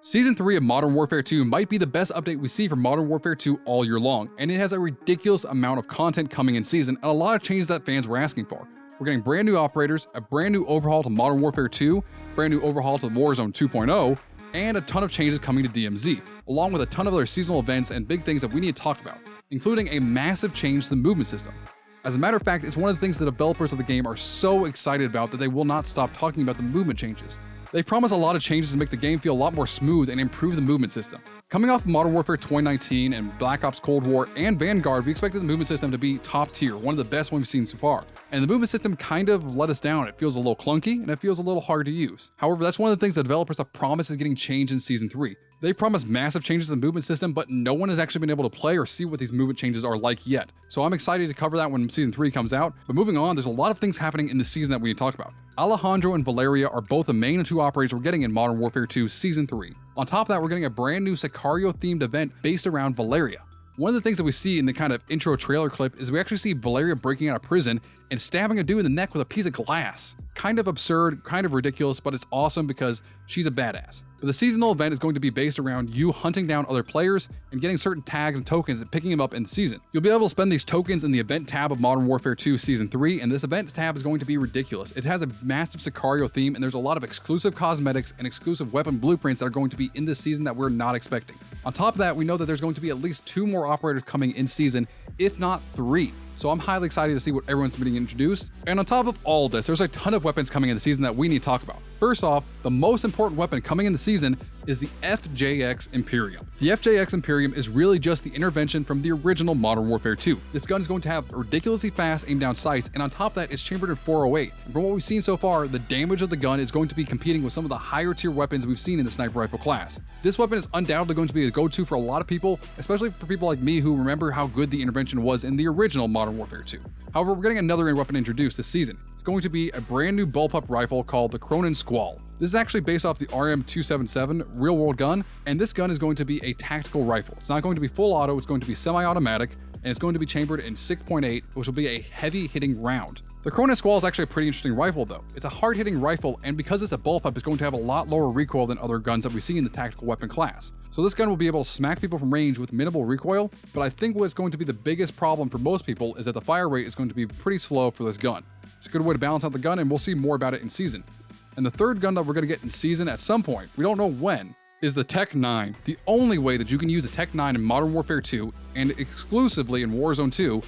Season 3 of Modern Warfare 2 might be the best update we see from Modern Warfare 2 all year long, and it has a ridiculous amount of content coming in season and a lot of changes that fans were asking for. We're getting brand new operators, a brand new overhaul to Modern Warfare 2, brand new overhaul to Warzone 2.0, and a ton of changes coming to DMZ, along with a ton of other seasonal events and big things that we need to talk about, including a massive change to the movement system. As a matter of fact, it's one of the things the developers of the game are so excited about that they will not stop talking about the movement changes. They promise a lot of changes to make the game feel a lot more smooth and improve the movement system. Coming off of Modern Warfare 2019 and Black Ops Cold War and Vanguard, we expected the movement system to be top tier, one of the best we've seen so far. And the movement system kind of let us down. It feels a little clunky and it feels a little hard to use. However, that's one of the things the developers have promised is getting changed in Season 3. They promised massive changes to the movement system, but no one has actually been able to play or see what these movement changes are like yet. So I'm excited to cover that when Season 3 comes out. But moving on, there's a lot of things happening in the season that we need to talk about. Alejandro and Valeria are both the main two operators we're getting in Modern Warfare 2 Season 3. On top of that, we're getting a brand new Sicario-themed event based around Valeria. One of the things that we see in the kind of intro trailer clip is we actually see Valeria breaking out of prison and stabbing a dude in the neck with a piece of glass. Kind of absurd, kind of ridiculous, but it's awesome because she's a badass. But the seasonal event is going to be based around you hunting down other players and getting certain tags and tokens and picking them up in the season. You'll be able to spend these tokens in the event tab of Modern Warfare 2 Season 3, and this event tab is going to be ridiculous. It has a massive Sicario theme, and there's a lot of exclusive cosmetics and exclusive weapon blueprints that are going to be in this season that we're not expecting. On top of that, we know that there's going to be at least 2 more operators coming in season, if not 3. So I'm highly excited to see what everyone's being introduced. And on top of all of this, there's a ton of weapons coming in the season that we need to talk about. First off, the most important weapon coming in the season is the FJX Imperium. The FJX Imperium is really just the intervention from the original Modern Warfare 2. This gun is going to have ridiculously fast aim down sights, and on top of that, it's chambered in 408. And from what we've seen so far, the damage of the gun is going to be competing with some of the higher tier weapons we've seen in the sniper rifle class. This weapon is undoubtedly going to be a go-to for a lot of people, especially for people like me who remember how good the intervention was in the original Modern Warfare 2. However, we're getting another weapon introduced this season. It's going to be a brand new bullpup rifle called the Cronin Squall. This is actually based off the RM277 real-world gun, and this gun is going to be a tactical rifle. It's not going to be full auto, it's going to be semi-automatic, and it's going to be chambered in 6.8, which will be a heavy-hitting round. The Cronin Squall is actually a pretty interesting rifle though. It's a hard-hitting rifle, and because it's a bullpup, it's going to have a lot lower recoil than other guns that we see in the tactical weapon class. So this gun will be able to smack people from range with minimal recoil, but I think what's going to be the biggest problem for most people is that the fire rate is going to be pretty slow for this gun. It's a good way to balance out the gun, and we'll see more about it in season. And the third gun that we're going to get in season at some point, we don't know when, is the Tech 9. The only way that you can use the Tech 9 in Modern Warfare 2, and exclusively in Warzone 2,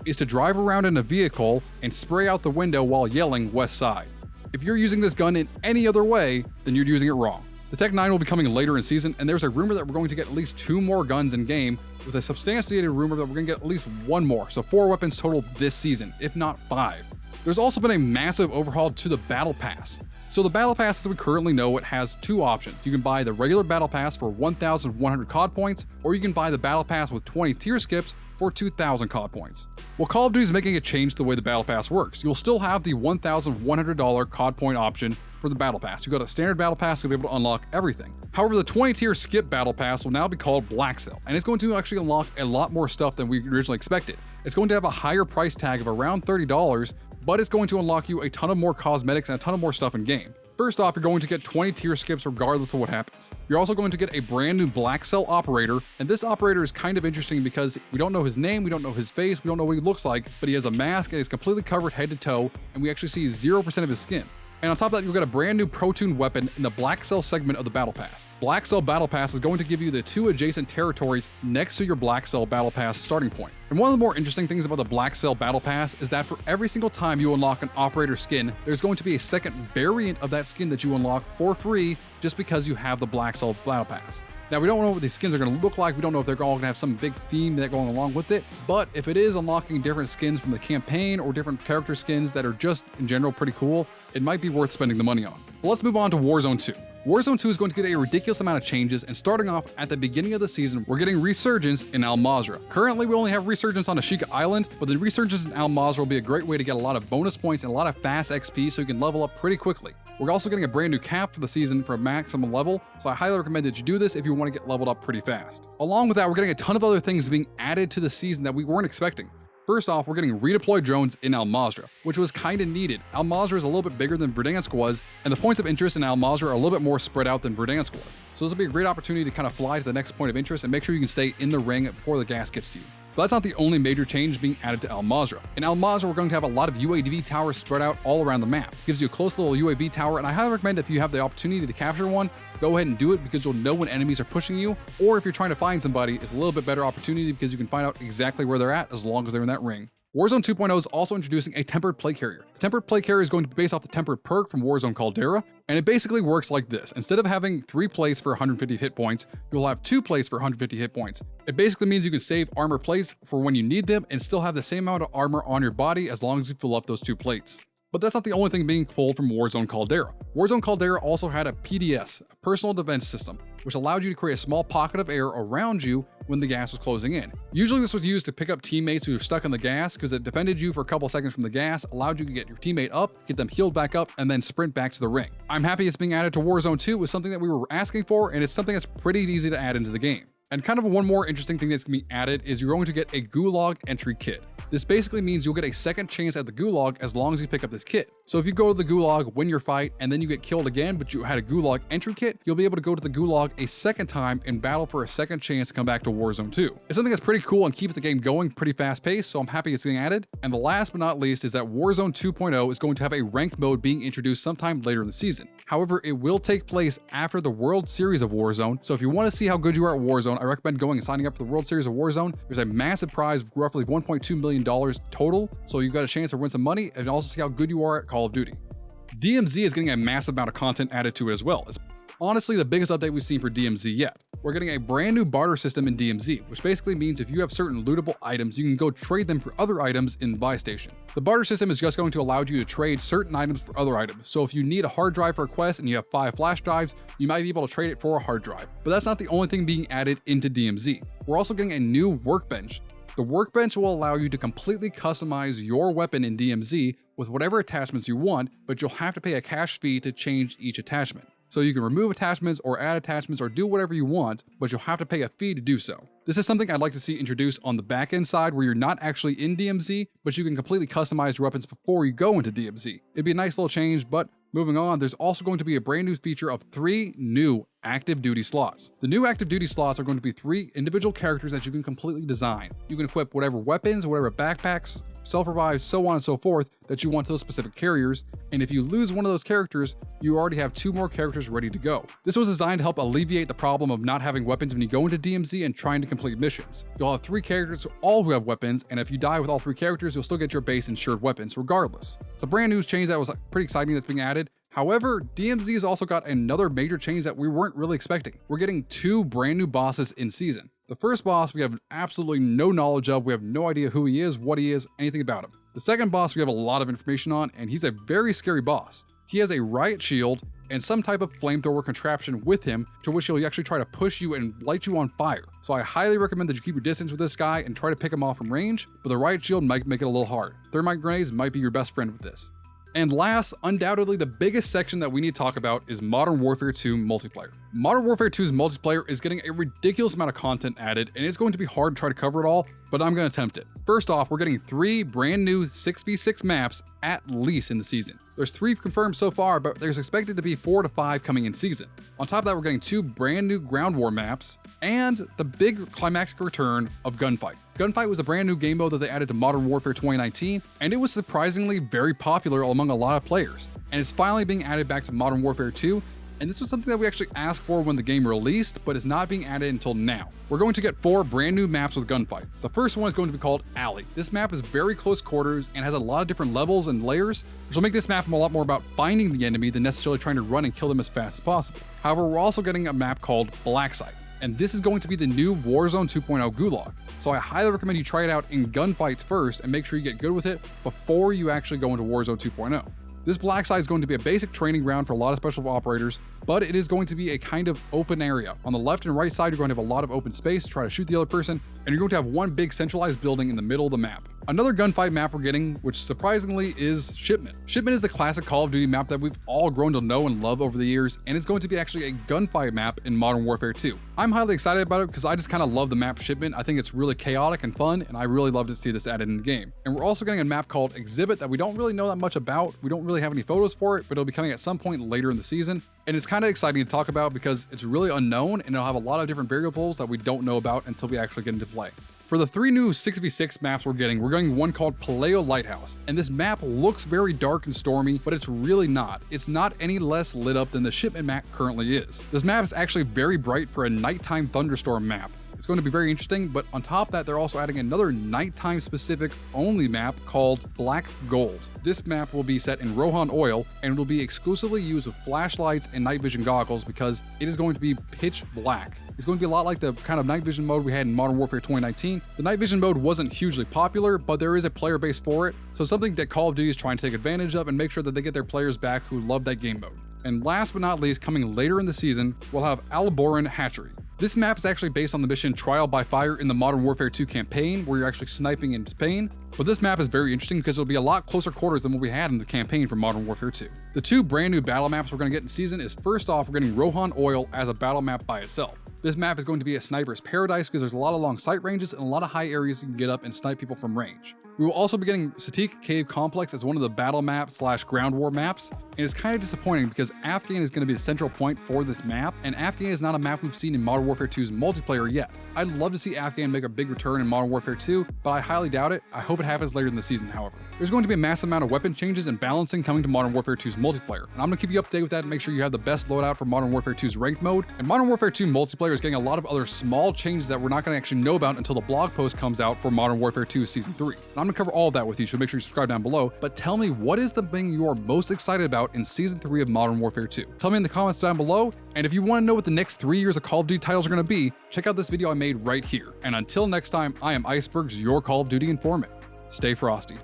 is to drive around in a vehicle and spray out the window while yelling West Side. If you're using this gun in any other way, then you're using it wrong. The Tech 9 will be coming later in season, and there's a rumor that we're going to get at least 2 more guns in game, with a substantiated rumor that we're going to get at least 1 more, so 4 weapons total this season, if not 5. There's also been a massive overhaul to the Battle Pass. So the Battle Pass, as we currently know it, has 2 options. You can buy the regular Battle Pass for 1,100 COD points, or you can buy the Battle Pass with 20 tier skips for 2,000 COD points. Well, Call of Duty is making a change to the way the Battle Pass works. You'll still have the $1,100 COD point option for the Battle Pass. You got a standard Battle Pass, you'll be able to unlock everything. However, the 20 tier skip Battle Pass will now be called Black Cell, and it's going to actually unlock a lot more stuff than we originally expected. It's going to have a higher price tag of around $30, but it's going to unlock you a ton of more cosmetics and a ton of more stuff in game. First off, you're going to get 20 tier skips regardless of what happens. You're also going to get a brand new Black Cell operator, and this operator is kind of interesting because we don't know his name, we don't know his face, we don't know what he looks like, but he has a mask and is completely covered head to toe, and we actually see 0% of his skin. And on top of that, you'll get a brand new Pro-tuned weapon in the Black Cell segment of the Battle Pass. Black Cell Battle Pass is going to give you the 2 adjacent territories next to your Black Cell Battle Pass starting point. And one of the more interesting things about the Black Cell Battle Pass is that for every single time you unlock an operator skin, there's going to be a second variant of that skin that you unlock for free just because you have the Black Cell Battle Pass. Now, we don't know what these skins are going to look like. We don't know if they're all going to have some big theme that going along with it. But if it is unlocking different skins from the campaign or different character skins that are just in general pretty cool, it might be worth spending the money on. But let's move on to Warzone 2. Warzone 2 is going to get a ridiculous amount of changes, and starting off at the beginning of the season, we're getting Resurgence in Al Mazrah. Currently, we only have Resurgence on Ashika Island, but the Resurgence in Al Mazrah will be a great way to get a lot of bonus points and a lot of fast XP so you can level up pretty quickly. We're also getting a brand new cap for the season for a maximum level, so I highly recommend that you do this if you want to get leveled up pretty fast. Along with that, we're getting a ton of other things being added to the season that we weren't expecting. First off, we're getting redeployed drones in Al Mazrah, which was kinda needed. Al Mazrah is a little bit bigger than Verdansk was, and the points of interest in Al Mazrah are a little bit more spread out than Verdansk was. So this will be a great opportunity to kind of fly to the next point of interest and make sure you can stay in the ring before the gas gets to you. But that's not the only major change being added to Al Mazrah. In Al Mazrah, we're going to have a lot of UAV towers spread out all around the map. It gives you a close little UAV tower, and I highly recommend if you have the opportunity to capture one, go ahead and do it because you'll know when enemies are pushing you, or if you're trying to find somebody, it's a little bit better opportunity because you can find out exactly where they're at as long as they're in that ring. Warzone 2.0 is also introducing a tempered plate carrier. The tempered plate carrier is going to be based off the tempered perk from Warzone Caldera, and it basically works like this. Instead of having 3 plates for 150 hit points, you'll have 2 plates for 150 hit points. It basically means you can save armor plates for when you need them and still have the same amount of armor on your body as long as you fill up those 2 plates. But that's not the only thing being pulled from Warzone Caldera. Warzone Caldera also had a PDS, a personal defense system, which allowed you to create a small pocket of air around you when the gas was closing in. Usually this was used to pick up teammates who were stuck in the gas because it defended you for a couple seconds from the gas, allowed you to get your teammate up, get them healed back up, and then sprint back to the ring. I'm happy it's being added to Warzone 2. It was something that we were asking for, and it's something that's pretty easy to add into the game. And kind of one more interesting thing that's going to be added is you're going to get a Gulag entry kit. This basically means you'll get a second chance at the Gulag as long as you pick up this kit. So if you go to the Gulag, win your fight, and then you get killed again, but you had a Gulag entry kit, you'll be able to go to the Gulag a second time and battle for a second chance to come back to Warzone 2. It's something that's pretty cool and keeps the game going pretty fast paced, so I'm happy it's being added. And the last but not least is that Warzone 2.0 is going to have a ranked mode being introduced sometime later in the season. However, it will take place after the World Series of Warzone, so if you want to see how good you are at Warzone, I recommend going and signing up for the World Series of Warzone. There's a massive prize of roughly $1.2 million total, so you've got a chance to win some money and also see how good you are at Call of Duty. DMZ is getting a massive amount of content added to it as well. It's honestly the biggest update we've seen for DMZ yet. We're getting a brand new barter system in DMZ, which basically means if you have certain lootable items, you can go trade them for other items in the buy station. The barter system is just going to allow you to trade certain items for other items. So if you need a hard drive for a quest and you have 5 flash drives, you might be able to trade it for a hard drive. But that's not the only thing being added into DMZ. We're also getting a new workbench. The workbench will allow you to completely customize your weapon in DMZ with whatever attachments you want, but you'll have to pay a cash fee to change each attachment. So you can remove attachments or add attachments or do whatever you want, but you'll have to pay a fee to do so. This is something I'd like to see introduced on the back-end side where you're not actually in DMZ, but you can completely customize your weapons before you go into DMZ. It'd be a nice little change, but moving on, there's also going to be a brand new feature of 3 new active duty slots. The new active duty slots are going to be 3 individual characters that you can completely design. You can equip whatever weapons, whatever backpacks, self-revives, so on and so forth that you want to those specific carriers, and if you lose one of those characters, you already have 2 more characters ready to go. This was designed to help alleviate the problem of not having weapons when you go into DMZ and trying to complete missions. You'll have 3 characters, all who have weapons, and if you die with all 3 characters, you'll still get your base insured weapons regardless. It's a brand new change that was pretty exciting that's being added. However, DMZ has also got another major change that we weren't really expecting. We're getting 2 brand new bosses in season. The first boss we have absolutely no knowledge of. We have no idea who he is, what he is, anything about him. The second boss we have a lot of information on, and he's a very scary boss. He has a riot shield and some type of flamethrower contraption with him to which he'll actually try to push you and light you on fire. So I highly recommend that you keep your distance with this guy and try to pick him off from range, but the riot shield might make it a little hard. Thermite grenades might be your best friend with this. And last, undoubtedly the biggest section that we need to talk about is Modern Warfare 2 multiplayer. Modern Warfare 2's multiplayer is getting a ridiculous amount of content added, and it's going to be hard to try to cover it all, but I'm going to attempt it. First off, we're getting 3 brand new 6v6 maps at least in the season. There's 3 confirmed so far, but there's expected to be 4 to 5 coming in season. On top of that, we're getting 2 brand new ground war maps and the big climactic return of Gunfight. Gunfight was a brand new game mode that they added to Modern Warfare 2019, and it was surprisingly very popular among a lot of players. And it's finally being added back to Modern Warfare 2, and this was something that we actually asked for when the game released, but is not being added until now. We're going to get 4 brand new maps with Gunfight. The first one is going to be called Alley. This map is very close quarters and has a lot of different levels and layers, which will make this map a lot more about finding the enemy than necessarily trying to run and kill them as fast as possible. However, we're also getting a map called Black Site, and this is going to be the new Warzone 2.0 Gulag. So I highly recommend you try it out in gunfights first and make sure you get good with it before you actually go into Warzone 2.0. This Black Site is going to be a basic training ground for a lot of special operators, but it is going to be a kind of open area. On the left and right side, you're going to have a lot of open space to try to shoot the other person, and you're going to have one big centralized building in the middle of the map. Another gunfight map we're getting, which surprisingly is Shipment. Shipment is the classic Call of Duty map that we've all grown to know and love over the years, and it's going to be actually a gunfight map in Modern Warfare 2. I'm highly excited about it because I just kind of love the map Shipment. I think it's really chaotic and fun, and I really love to see this added in the game. And we're also getting a map called Exhibit that we don't really know that much about. We don't really have any photos for it, but it'll be coming at some point later in the season. And it's kind of exciting to talk about because it's really unknown and it'll have a lot of different variables that we don't know about until we actually get into play. For the 3 new 6v6 maps we're getting one called Paleo Lighthouse. And this map looks very dark and stormy, but it's really not. It's not any less lit up than the Shipment map currently is. This map is actually very bright for a nighttime thunderstorm map. It's going to be very interesting, but on top of that, they're also adding another nighttime specific only map called Black Gold. This map will be set in Rohan Oil and will be exclusively used with flashlights and night vision goggles because it is going to be pitch black. It's going to be a lot like the kind of night vision mode we had in Modern Warfare 2019. The night vision mode wasn't hugely popular, but there is a player base for it, so something that Call of Duty is trying to take advantage of and make sure that they get their players back who love that game mode. And last but not least, coming later in the season, we'll have Alboran Hatchery. This map is actually based on the mission Trial by Fire in the Modern Warfare 2 campaign, where you're actually sniping in Spain. But this map is very interesting because it'll be a lot closer quarters than what we had in the campaign for Modern Warfare 2. The 2 brand new battle maps we're going to get in season is, first off, we're getting Rohan Oil as a battle map by itself. This map is going to be a sniper's paradise because there's a lot of long sight ranges and a lot of high areas you can get up and snipe people from range. We will also be getting Satik Cave Complex as one of the battle map / ground war maps, and it's kind of disappointing because Afghan is going to be the central point for this map, and Afghan is not a map we've seen in Modern Warfare 2's multiplayer yet. I'd love to see Afghan make a big return in Modern Warfare 2, but I highly doubt it. I hope it happens later in the season, however. There's going to be a massive amount of weapon changes and balancing coming to Modern Warfare 2's multiplayer, and I'm going to keep you updated with that and make sure you have the best loadout for Modern Warfare 2's ranked mode. And Modern Warfare 2 multiplayer is getting a lot of other small changes that we're not going to actually know about until the blog post comes out for Modern Warfare 2 Season 3. And I'm going to cover all of that with you, so make sure you subscribe down below. But tell me, what is the thing you are most excited about in Season 3 of Modern Warfare 2? Tell me in the comments down below, and if you want to know what the next 3 years of Call of Duty titles are going to be, check out this video I made right here. And until next time, I am IceBurgz, your Call of Duty informant. Stay frosty.